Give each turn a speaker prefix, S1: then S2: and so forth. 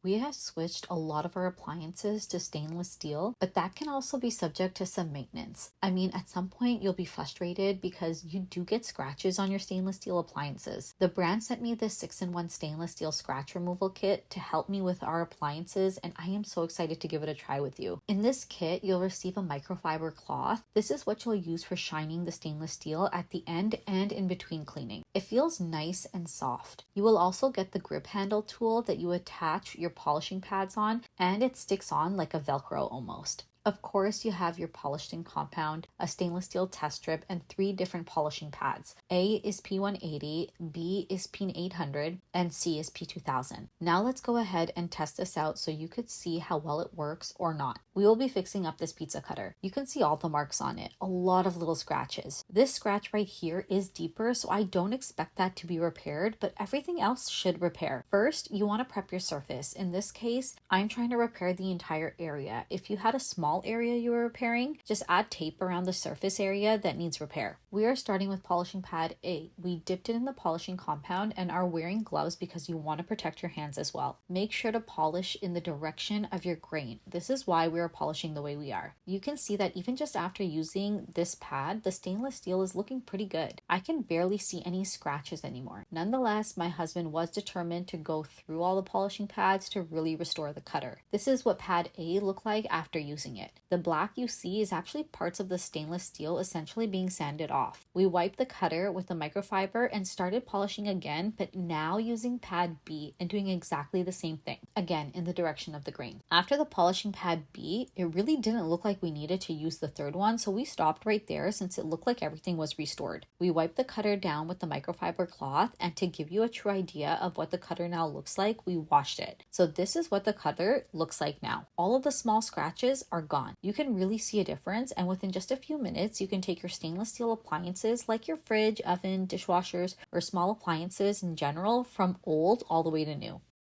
S1: We have switched a lot of our appliances to stainless steel, but that can also be subject to some maintenance. I mean, at some point you'll be frustrated because you do get scratches on your stainless steel appliances. The brand sent me this 6-in-1 stainless steel scratch removal kit to help me with our appliances, and I am so excited to give it a try with you. In this kit, you'll receive a microfiber cloth. This is what you'll use for shining the stainless steel at the end and in between cleaning. It feels nice and soft. You will also get the grip handle tool that you attach your polishing pads on, and it sticks on like a Velcro almost. Of course, you have your polishing compound, a stainless steel test strip, and 3 different polishing pads. A is P180, B is P800, and C is P2000. Now let's go ahead and test this out so you could see how well it works or not. We will be fixing up this pizza cutter. You can see all the marks on it, a lot of little scratches. This scratch right here is deeper, so I don't expect that to be repaired, but everything else should repair. First, you want to prep your surface. In this case, I'm trying to repair the entire area. If you had a small area you were repairing, just add tape around the surface area that needs repair. We are starting with polishing pad A. We dipped it in the polishing compound and are wearing gloves because you want to protect your hands as well. Make sure to polish in the direction of your grain. This is why we are polishing the way we are. You can see that even just after using this pad, the stainless steel is looking pretty good. I can barely see any scratches anymore. Nonetheless, my husband was determined to go through all the polishing pads to really restore the cutter. This is what pad A looked like after using it. The black you see is actually parts of the stainless steel essentially being sanded off. We wiped the cutter with the microfiber and started polishing again, but now using pad B and doing exactly the same thing, again in the direction of the grain. After the polishing pad B, it really didn't look like we needed to use the third one, so we stopped right there since it looked like everything was restored. We wiped the cutter down with the microfiber cloth, and to give you a true idea of what the cutter now looks like, we washed it. So this is what the cutter looks like now. All of the small scratches are gone. You can really see a difference, and within just a few minutes, you can take your stainless steel appliances like your fridge, oven, dishwashers, or small appliances in general from old all the way to new.